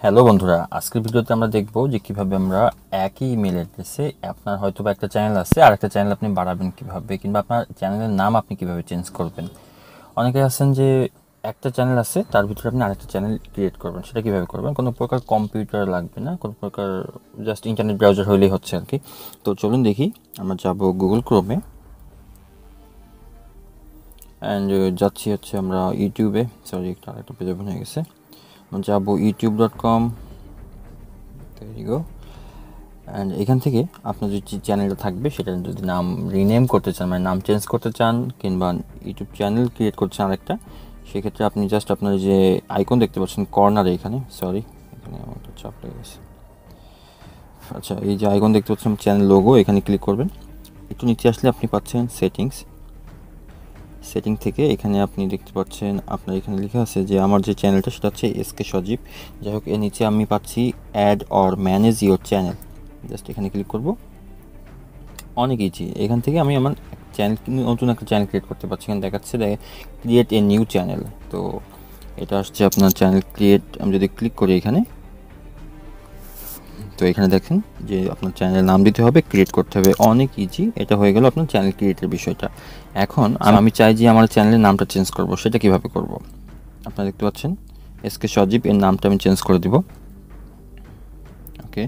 Hello বন্ধুরা, আজকের ভিডিওতে আমরা দেখব যে কিভাবে আমরা একই ইমেল অ্যাড্রেসে আপনার হয়তো বা একটা চ্যানেল আছে আর একটা চ্যানেল আপনি বাড়াবেন কিভাবে, কিংবা আপনার চ্যানেলের নাম আপনি কিভাবে চেঞ্জ করবেন। অনেকে আছেন যে একটা চ্যানেল আছে, তার ভিতরে আপনি আরেকটা চ্যানেল ক্রিয়েট করবেন। সেটা কিভাবে করবেন? কোনো প্রকার কম্পিউটার লাগবে না, কোনো প্রকার জাস্ট ইন্টারনেট ব্রাউজার হলেই হচ্ছে আর কি। তো চলুন দেখি। আমরা যাব গুগল ক্রোমে অ্যান্ড যাচ্ছি হচ্ছে আমরা ইউটিউবে। সরি, একটা পেজ ওপেন হয়ে গেছে। যাব youtube.com। অ্যান্ড এখান থেকে আপনার যে চ্যানেলটা থাকবে সেটা যদি নাম রিনেম করতে চান, মানে নাম চেঞ্জ করতে চান, কিংবা ইউটিউব চ্যানেল ক্রিয়েট করতে চান আরেকটা, সেক্ষেত্রে আপনি জাস্ট আপনার যে আইকন দেখতে পাচ্ছেন কর্নারে, এখানে আমার একটা চাপ লেগে গেছে। আচ্ছা, এই যে আইকন দেখতে পাচ্ছেন চ্যানেল লোগো, এখানে ক্লিক করবেন। একটু নিচে আসলে আপনি পাচ্ছেন সেটিং থেকে এখানে আপনি দেখতে পাচ্ছেন আপনার এখানে লেখা আছে যে আমার যে চ্যানেলটা সেটা হচ্ছে এসকে সজীব। যাই হোক, এর নিচে আমি পাচ্ছি add or manage your channel. Just এখানে ক্লিক করব। অনেক ইজি। এখান থেকে আমি আমার চ্যানেল, নতুন একটা চ্যানেল ক্রিয়েট করতে পারছি। এখানে দেখাচ্ছে ক্রিয়েট এ নিউ চ্যানেল। তো এটা আসছে আপনার চ্যানেল ক্রিয়েট। আমি যদি ক্লিক করি এখানে, তো এখানে দেখেন যে আপনার চ্যানেলের নাম দিতে হবে, ক্রিয়েট করতে হবে। অনেক ইজি। এটা হয়ে গেল আপনার চ্যানেল ক্রিয়েটের বিষয়টা। এখন আমি চাই যে আমার চ্যানেলের নামটা চেঞ্জ করব। সেটা কিভাবে করব? আপনারা দেখতে পাচ্ছেন এসকে সজীব, এর নামটা আমি চেঞ্জ করে দিব। ওকে,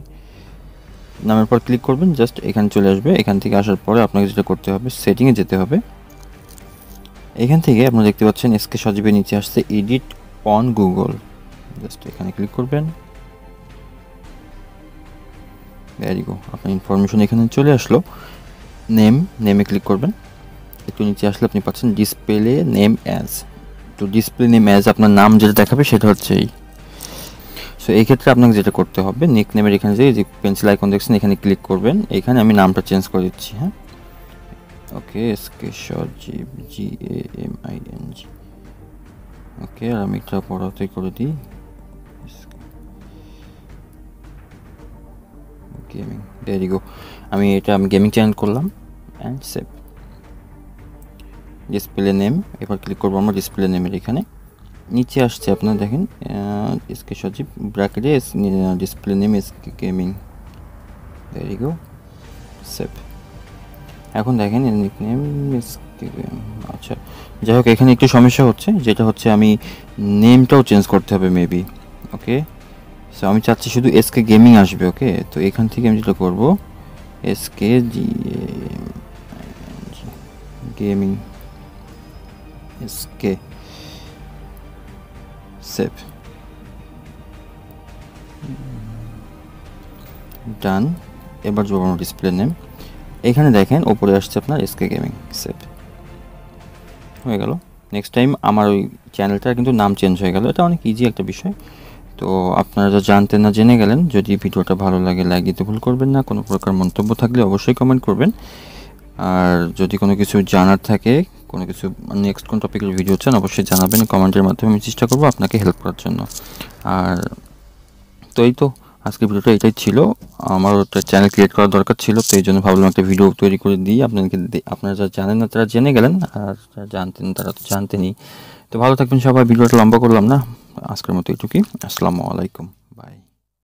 নামের পর ক্লিক করবেন, জাস্ট এখানে চলে আসবে। এখান থেকে আসার পরে আপনাকে যেটা করতে হবে, সেটিংয়ে যেতে হবে। এখান থেকে আপনারা দেখতে পাচ্ছেন এসকে সজীবের নিচে আসছে এডিট অন গুগল। জাস্ট এখানে ক্লিক করবেন। ভেরি গুড, আপনার ইনফরমেশন এখানে চলে আসলো। নেমে ক্লিক করবেন। একটু নিচে আসলে আপনি পাচ্ছেন ডিসপ্লে নেম অ্যাজ। তো ডিসপ্লে নেম অ্যাজ আপনার নাম যেটা দেখাবে সেটা হচ্ছে এই। সো এই ক্ষেত্রে আপনাকে যেটা করতে হবে, নিক নেমের এখানে যে পেন্সিল আইকন দেখছেন, এখানে ক্লিক করবেন। এখানে আমি নামটা চেঞ্জ করে দিচ্ছি। হ্যাঁ, ওকে, এসকে সজীব, GAMING। ওকে, আর আমি এটা পড়াতে করে দিই গেমিং। Very good. আমি গেমিং চ্যানেল করলাম অ্যান্ড সেভ। ডিসপ্লে নেম, এবার ক্লিক করবো আমরা ডিসপ্লে নেমের এখানে। নিচে আসছে আপনারা দেখেন এসকে সজীব ব্র্যাকেটে display name SK gaming. Very good, save. এখন দেখেন নিকনেম এসকে গেমিং। আচ্ছা, যাই হোক, এখানে একটু সমস্যা হচ্ছে, যেটা হচ্ছে আমি নেমটাও চেঞ্জ করতে হবে মেবি। ওকে, সো আমি চাচ্ছি শুধু এসকে গেমিং আসবে। ওকে, তো এখান থেকে আমি যেটা করবো, এসকে গেমিং, এসকে, সেভ, ডান। এবার যাব আমরা ডিসপ্লে নেম। এখানে দেখেন ওপরে আসছে আপনার এসকে গেমিং, সেভ হয়ে গেল। নেক্সট টাইম আমার ওই চ্যানেলটার কিন্তু নাম চেঞ্জ হয়ে গেল। এটা অনেক ইজি একটা বিষয়। তো আপনারা যা জানতেন না জেনে গেলেন। যদি ভিডিওটা ভালো লাগে লাইক দিতে ভুল করবেন না। কোনো প্রকার মন্তব্য থাকলে অবশ্যই কমেন্ট করবেন। আর যদি কোনো কিছু জানার থাকে, কোনো কিছু নেক্সট কোন টপিকের ভিডিও চান, অবশ্যই জানাবেন কমেন্টের মাধ্যমে। আমি চেষ্টা করবো আপনাকে হেল্প করার জন্য। আর তো এই তো আজকের ভিডিওটা এটাই ছিল। আমার একটা চ্যানেল ক্রিয়েট করার দরকার ছিল, তো এই জন্য ভাবলাম একটা ভিডিও তৈরি করে দিই আপনাদেরকে। আপনারা যা জানেন না তারা জেনে গেলেন, আর যারা জানতেন তারা তো জানতেনই। তো ভালো থাকবেন সবাই। ভিডিওটা লম্বা করলাম না, আজকের মতো এটুকুই। আসসালামু আলাইকুম।